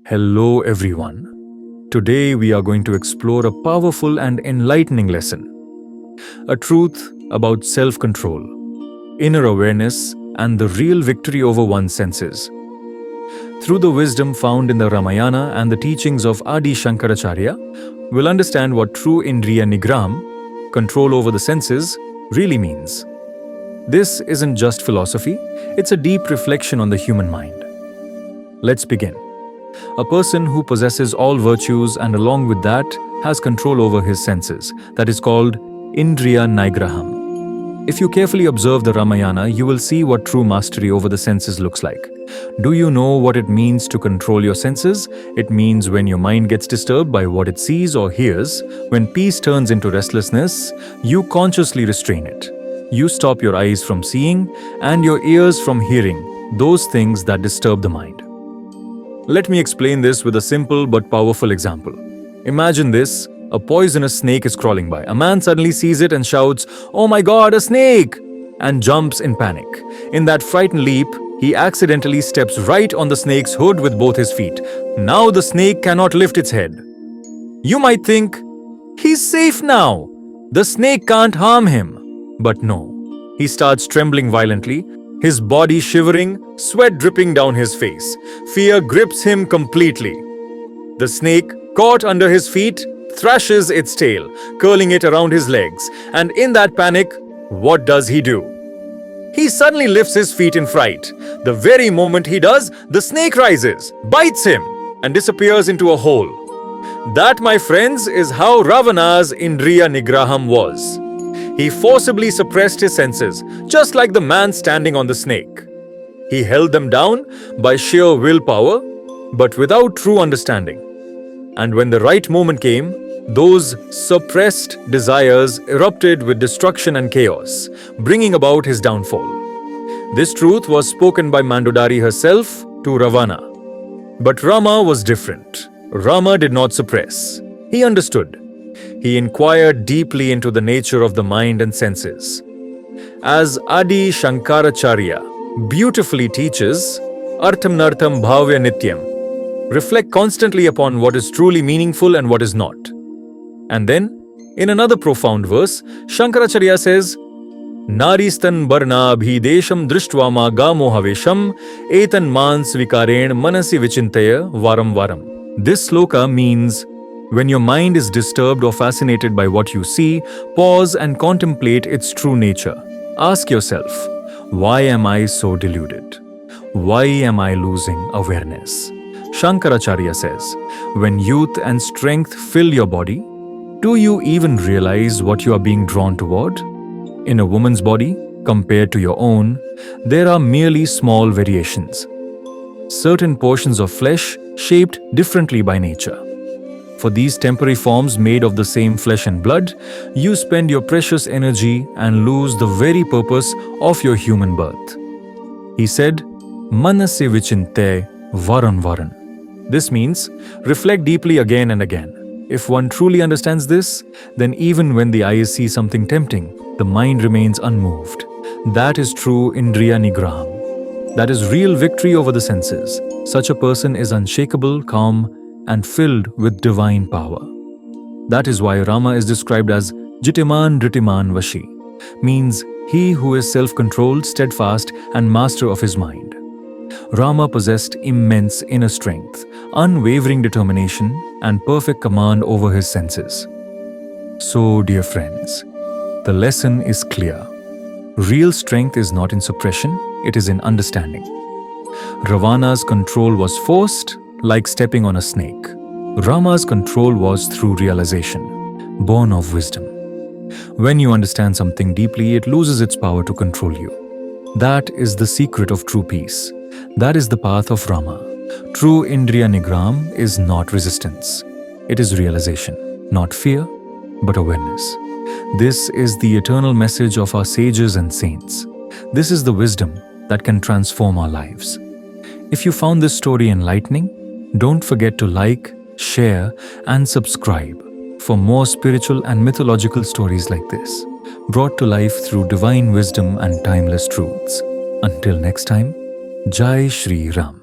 Hello everyone. Today we are going to explore a powerful and enlightening lesson. A truth about self-control, inner awareness, and the real victory over one's senses. Through the wisdom found in the Ramayana and the teachings of Adi Shankaracharya, we'll understand what true Indriya Nigraham, control over the senses, really means. This isn't just philosophy, it's a deep reflection on the human mind. Let's begin. A person who possesses all virtues and along with that has control over his senses. That is called Indriya Nigraham. If you carefully observe the Ramayana, you will see what true mastery over the senses looks like. Do you know what it means to control your senses? It means when your mind gets disturbed by what it sees or hears, when peace turns into restlessness, you consciously restrain it. You stop your eyes from seeing and your ears from hearing those things that disturb the mind. Let me explain this with a simple but powerful example. Imagine this, a poisonous snake is crawling by. A man suddenly sees it and shouts, "Oh my God, a snake!" and jumps in panic. In that frightened leap, he accidentally steps right on the snake's hood with both his feet. Now the snake cannot lift its head. You might think, he's safe now. The snake can't harm him. But no, he starts trembling violently, his body shivering, sweat dripping down his face. Fear grips him completely. The snake, caught under his feet, thrashes its tail, curling it around his legs. And in that panic, what does he do? He suddenly lifts his feet in fright. The very moment he does, the snake rises, bites him, and disappears into a hole. That, my friends, is how Ravana's Indriya Nigraham was. He forcibly suppressed his senses, just like the man standing on the snake. He held them down by sheer willpower, but without true understanding. And when the right moment came, those suppressed desires erupted with destruction and chaos, bringing about his downfall. This truth was spoken by Mandodari herself to Ravana. But Rama was different. Rama did not suppress. He understood. He inquired deeply into the nature of the mind and senses. As Adi Shankaracharya beautifully teaches, Arthamnartham bhavya nityam. Reflect constantly upon what is truly meaningful and what is not. And then, in another profound verse, Shankaracharya says, Naristan barna abhidesham drishtva gamo havesham etan mans vikaren manasi vichintaya varam varam. This sloka means, when your mind is disturbed or fascinated by what you see, pause and contemplate its true nature. Ask yourself, why am I so deluded? Why am I losing awareness? Shankaracharya says, when youth and strength fill your body, do you even realize what you are being drawn toward? In a woman's body, compared to your own, there are merely small variations. Certain portions of flesh shaped differently by nature. For these temporary forms made of the same flesh and blood, you spend your precious energy and lose the very purpose of your human birth. He said, Manase vichinte varan varan. This means, reflect deeply again and again. If one truly understands this, then even when the eyes see something tempting, the mind remains unmoved. That is true Indriya Nigraham. That is real victory over the senses. Such a person is unshakable, calm, and filled with divine power. That is why Rama is described as Jitiman Ritiman Vashi, means he who is self-controlled, steadfast, and master of his mind. Rama possessed immense inner strength, unwavering determination, and perfect command over his senses. So, dear friends, the lesson is clear. Real strength is not in suppression, it is in understanding. Ravana's control was forced, like stepping on a snake. Rama's control was through realization, born of wisdom. When you understand something deeply, it loses its power to control you. That is the secret of true peace. That is the path of Rama. True Indriya Nigraham is not resistance. It is realization, not fear, but awareness. This is the eternal message of our sages and saints. This is the wisdom that can transform our lives. If you found this story enlightening, don't forget to like, share, and subscribe for more spiritual and mythological stories like this, brought to life through divine wisdom and timeless truths. Until next time, Jai Shri Ram.